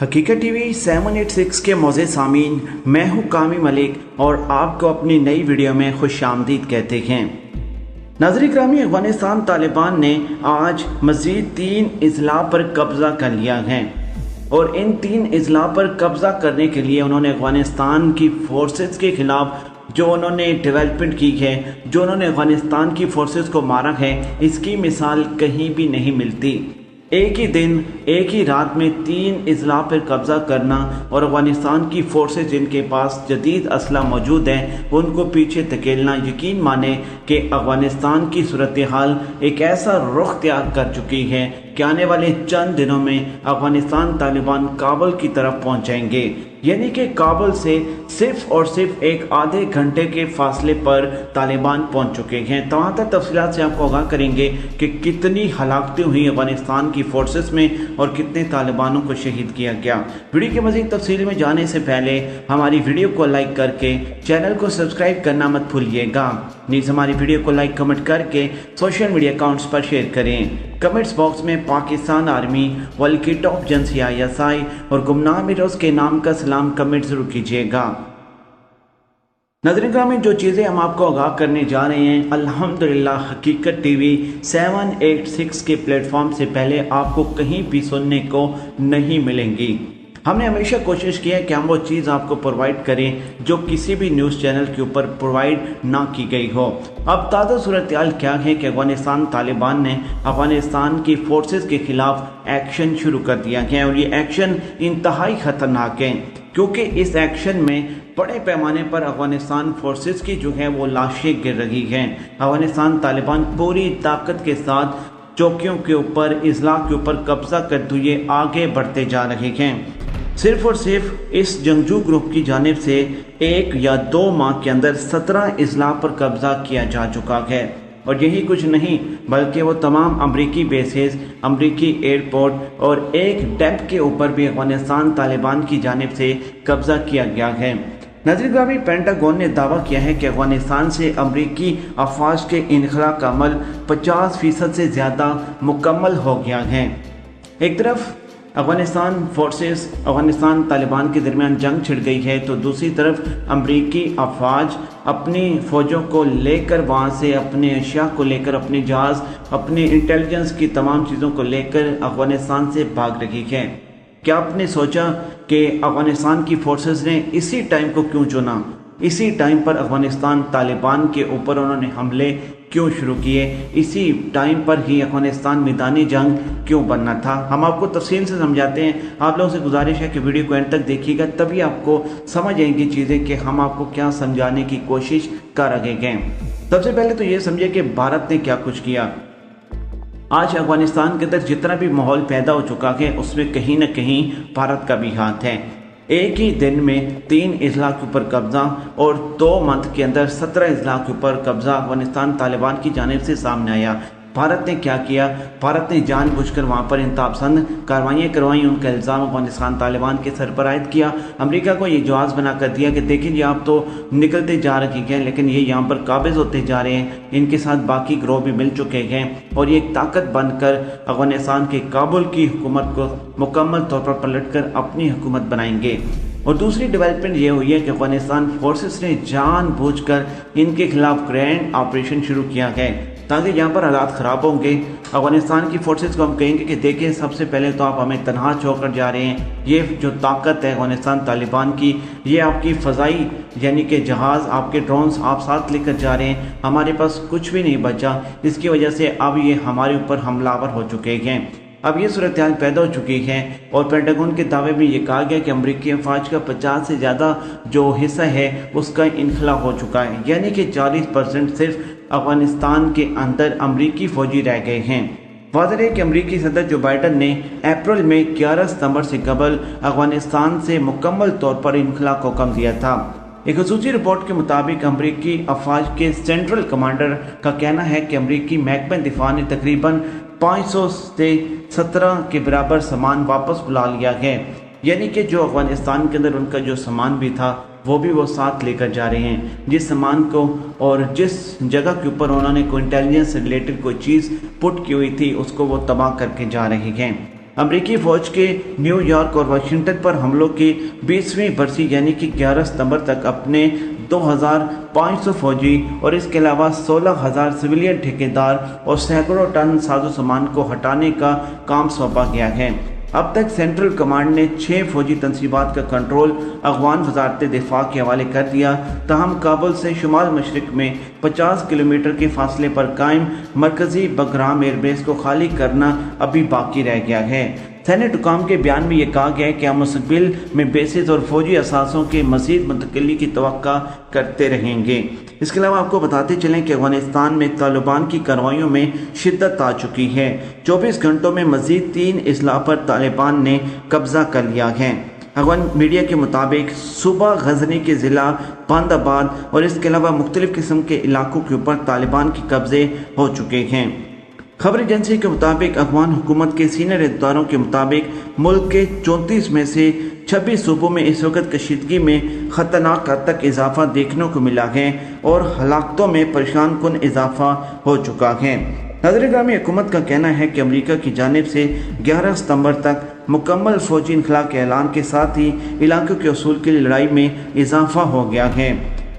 हकीकत टीवी 786 के मौज़े सामीन, मैं हूँ कामी मलिक और आपको अपनी नई वीडियो में खुशामदीद कहते हैं। नाज़रीन ग्रामी, अफगानिस्तान तालिबान ने आज मज़ीद 3 अजला पर कब्ज़ा कर लिया है और इन 3 अजला पर कब्ज़ा करने के लिए उन्होंने अफगानिस्तान की फोर्सेस के ख़िलाफ़ जो उन्होंने डेवलपमेंट की है, जो उन्होंने अफगानिस्तान की फोर्सेस को मारा है, इसकी मिसाल कहीं भी नहीं मिलती। एक ही दिन एक ही रात में 3 अजला पर कब्ज़ा करना और अफगानिस्तान की फोर्सेस जिनके पास जदीद असला मौजूद है उनको पीछे धकेलना, यकीन माने कि अफगानिस्तान की सूरत हाल एक ऐसा रुख तैयार कर चुकी है कि आने वाले चंद दिनों में अफगानिस्तान तालिबान काबुल की तरफ पहुंच जाएंगे। यानी कि काबुल से सिर्फ और सिर्फ एक आधे घंटे के फासले पर तालिबान पहुंच चुके हैं। तमाम तफसीलात से आपको आगाह करेंगे कि कितनी हलाकतें हुई अफगानिस्तान की फोर्सेस में और कितने तालिबानों को शहीद किया गया। वीडियो की मज़ीद तफसील में जाने से पहले हमारी वीडियो को लाइक करके चैनल को सब्सक्राइब करना मत भूलिएगा। नीचे हमारी वीडियो को लाइक कमेंट करके सोशल मीडिया अकाउंट्स पर शेयर करें। कमेंट्स बॉक्स में पाकिस्तान आर्मी, वल्की टॉप एजेंसी ISI और गुमनाम हीरोज़ के नाम का सलाम कमेंट जरूर कीजिएगा। नाज़रीन ग्रामी, जो चीज़ें हम आपको आगाह करने जा रहे हैं, अल्हम्दुलिल्लाह हकीकत टीवी 786 के प्लेटफॉर्म से पहले आपको कहीं भी सुनने को नहीं मिलेंगी। हमने हमेशा कोशिश की है कि हम वो चीज़ आपको प्रोवाइड करें जो किसी भी न्यूज़ चैनल के ऊपर प्रोवाइड ना की गई हो। अब ताज़ा सूरत हाल क्या है कि अफगानिस्तान तालिबान ने अफगानिस्तान की फोर्सेस के खिलाफ एक्शन शुरू कर दिया है और ये एक्शन इंतहाई ख़तरनाक है, क्योंकि इस एक्शन में बड़े पैमाने पर अफगानिस्तान फोर्सेस की जो है वो लाशें गिर रही हैं। अफगानिस्तान तालिबान पूरी ताकत के साथ चौकियों के ऊपर, अजला के ऊपर कब्जा करते हुए आगे बढ़ते जा रहे हैं। सिर्फ और सिर्फ इस जंगजू ग्रुप की जानिब से 1 या 2 माह के अंदर 17 अजला पर कब्जा किया जा चुका है। और यही कुछ नहीं, बल्कि वो तमाम अमरीकी बेसेस, अमरीकी एयरपोर्ट और एक डैम के ऊपर भी अफगानिस्तान तालिबान की जानिब से कब्जा किया गया है। नाज़रीन ग्रामी, पेंटागन ने दावा किया है कि अफगानिस्तान से अमरीकी अफवाज के इनखला का अमल 50% से ज़्यादा मुकम्मल हो गया है। एक तरफ अफगानिस्तान फोर्सेस, अफगानिस्तान तालिबान के दरमियान जंग छिड़ गई है, तो दूसरी तरफ अमरीकी अफवाज अपनी फ़ौजों को लेकर वहाँ से, अपने अशिया को लेकर, अपने जहाज़, अपने इंटेलिजेंस की तमाम चीज़ों को लेकर अफगानिस्तान से भाग रही है। क्या आपने सोचा कि अफगानिस्तान की फोर्सेस ने इसी टाइम को क्यों चुना? इसी टाइम पर अफगानिस्तान तालिबान के ऊपर उन्होंने हमले क्यों शुरू किए? इसी टाइम पर ही अफगानिस्तान मैदानी जंग क्यों बनना था? हम आपको तफसील से समझाते हैं। आप लोगों से गुजारिश है कि वीडियो को एंड तक देखिएगा, तभी आपको समझ आएंगी चीज़ें कि हम आपको क्या समझाने की कोशिश कर रहे हैं। सबसे पहले तो ये समझिए कि भारत ने क्या कुछ किया। आज अफगानिस्तान के अंदर जितना भी माहौल पैदा हो चुका है उसमें कहीं ना कहीं भारत का भी हाथ है। एक ही दिन में 3 अजला के ऊपर कब्जा और 2 मंथ के अंदर 17 अजला के ऊपर कब्जा अफगानिस्तान तालिबान की जानिब से सामने आया। भारत ने क्या किया? भारत ने जानबूझकर वहाँ पर इंतहापसंद कार्रवाइयाँ करवाई, उनका इल्ज़ाम अफगानिस्तान तालिबान के सर पर आयद किया। अमेरिका को ये जवाब बना कर दिया कि देखिए जी, आप तो निकलते जा रही हैं लेकिन ये यहाँ पर काबिज होते जा रहे हैं, इनके साथ बाकी ग्रोह भी मिल चुके हैं और ये एक ताकत बनकर अफगानिस्तान के काबुल की हुकूमत को मुकम्मल तौर पर पलट कर अपनी हुकूमत बनाएंगे। और दूसरी डेवलपमेंट ये हुई है कि अफगानिस्तान फोर्सेस ने जानबूझकर इनके खिलाफ ग्रैंड ऑपरेशन शुरू किया है ताकि यहाँ पर हालात ख़राब होंगे। अफगानिस्तान की फोर्सेस को हम कहेंगे कि देखिए, सबसे पहले तो आप हमें तनहा छोड़कर जा रहे हैं। ये जो ताकत है अफगानिस्तान तालिबान की, ये आपकी फ़ज़ाई यानी कि जहाज़, आपके ड्रोन्स आप साथ लेकर जा रहे हैं। हमारे पास कुछ भी नहीं बचा, इसकी वजह से अब ये हमारे ऊपर हमलावर हो चुके हैं। अब ये सूरत हाल पैदा हो चुकी है और पेंटागन के दावे में ये कहा गया कि अमरीकी अफवाज का 50 से ज़्यादा जो हिस्सा है उसका इनखला हो चुका है, यानी कि 40% सिर्फ अफगानिस्तान के अंदर अमरीकी फ़ौजी रह गए हैं। वाज़ेह है कि अमरीकी सदर जो बाइडन ने अप्रैल में 11 सितंबर से कबल अफगानिस्तान से मुकम्मल तौर पर इनखला को हुक्म दिया था। एक खसूसी रिपोर्ट के मुताबिक अमरीकी अफवाज के सेंट्रल कमांडर का कहना है कि अमरीकी महकमा दिफा ने तकरीबन 500 से 17 के बराबर सामान वापस बुला लिया है, यानी कि जो अफगानिस्तान के अंदर उनका जो सामान भी था वो भी वो साथ लेकर जा रहे हैं। जिस सामान को और जिस जगह के ऊपर उन्होंने कोई इंटेलिजेंस से रिलेटेड कोई चीज़ पुट की हुई थी उसको वो तबाह करके जा रहे हैं। अमरीकी फौज के न्यूयॉर्क और वाशिंगटन पर हमलों की 20वीं बरसी यानी कि 11 सितंबर तक अपने 2500 फौजी और इसके अलावा 16,000 सिविलियन ठेकेदार और सैकड़ों टन साजो सामान को हटाने का काम सौंपा गया है। अब तक सेंट्रल कमांड ने 6 फौजी तंसीबात का कंट्रोल अफगान वजारत दिफा के हवाले कर दिया। ताहम काबुल से शुमाल मशरक में 50 किलोमीटर के फासले पर कायम मरकजी बगराम एयरबेस को खाली करना अभी बाकी रह गया है। सेनेट हुकाम के बयान में यह कहा गया है कि हम मुस्तकबिल में बेसिस और फौजी असासों के मजीद मुंतकिली की तवक्का करते रहेंगे। इसके अलावा आपको बताते चलें कि अफगानिस्तान में तालिबान की कार्रवाइयों में शिद्दत आ चुकी है। 24 घंटों में मजीद 3 अजला पर तालिबान ने कब्जा कर लिया है। अफगान मीडिया के मुताबिक सूबा गजनी के ज़िला पांदाबाद और इसके अलावा मुख्तलिफ किस्म के इलाकों के ऊपर तालिबान के कब्जे हो चुके हैं। खबर एजेंसी के मुताबिक अफगान हुकूमत के सीनियर इदारों के मुताबिक मुल्क के 34 में से 26 सूबों में इस वक्त कशीदगी में खतरनाक हद तक इजाफा देखने को मिला है और हलाकतों में परेशान कुन इजाफा हो चुका है। नाज़रीन ग्रामी, हुकूमत का कहना है कि अमेरिका की जानिब से 11 सितंबर तक मुकम्मल फौजी इनखला के ऐलान के साथ ही इलाकों के असूल की लड़ाई में इजाफा हो गया है।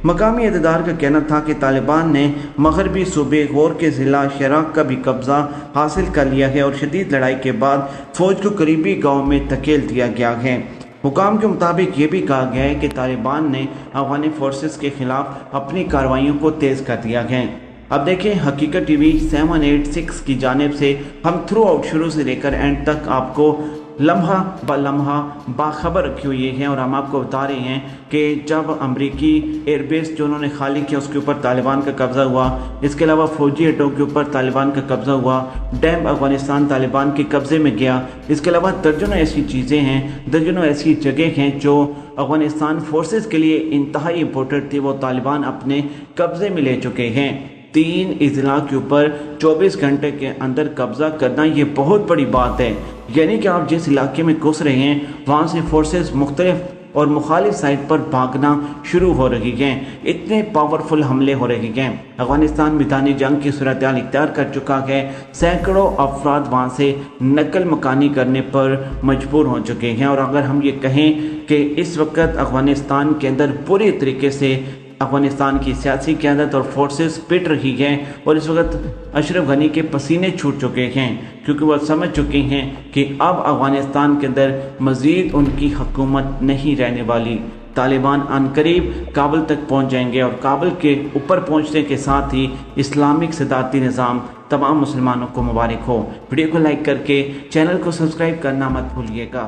मकामी अहदेदार का कहना था कि तालिबान ने मगरबी सूबे गौर के ज़िला शराक का भी कब्जा हासिल कर लिया है और शदीद लड़ाई के बाद फौज को करीबी गांव में धकेल दिया गया है। हुकाम के मुताबिक ये भी कहा गया है कि तालिबान ने अफगानी फोर्सेस के खिलाफ अपनी कार्रवाइयों को तेज़ कर दिया है। अब देखें हकीकत टीवी 786 की जानिब से हम थ्रू आउट शुरू से लेकर एंड तक आपको लम्हा ब लम्हा बाखबर रखी हुई है और हम आपको बता रहे हैं कि जब अमरीकी एयरबेस जो उन्होंने खाली किया उसके ऊपर तालिबान का कब्ज़ा हुआ, इसके अलावा फ़ौजी अड्डों के ऊपर तालिबान का कब्ज़ा हुआ, डैम अफगानिस्तान तालिबान के कब्ज़े में गया, इसके अलावा दर्जनों ऐसी चीज़ें हैं, दर्जनों ऐसी जगह हैं जो अफगानिस्तान फोर्सेस के लिए इंतहाई इम्पोर्टेंट थी, वो तालिबान अपने कब्ज़े में ले चुके हैं। 3 अजला के ऊपर 24 घंटे के अंदर कब्जा करना ये बहुत बड़ी बात है। यानी कि आप जिस इलाके में घुस रहे हैं वहाँ से फोर्सेस मुख्तलिफ और मुखालिफ साइड पर भागना शुरू हो रही हैं। इतने पावरफुल हमले हो रहे हैं। अफगानिस्तान मैदानी जंग की सूरत-ए-हाल इख्तियार कर चुका है। सैकड़ों अफराद वहाँ से नकल मकानी करने पर मजबूर हो चुके हैं। और अगर हम ये कहें कि इस वक्त अफगानिस्तान के अंदर पूरी तरीके से अफगानिस्तान की सियासी क़यादत और फोर्सेस पिट रही हैं और इस वक्त अशरफ गनी के पसीने छूट चुके हैं, क्योंकि वह समझ चुके हैं कि अब अफगानिस्तान के अंदर मज़ीद उनकी हुकूमत नहीं रहने वाली। तालिबान अनकरीब काबुल तक पहुंच जाएंगे और काबुल के ऊपर पहुंचने के साथ ही इस्लामिक सदारती निज़ाम तमाम मुसलमानों को मुबारक हो। वीडियो को लाइक करके चैनल को सब्सक्राइब करना मत भूलिएगा।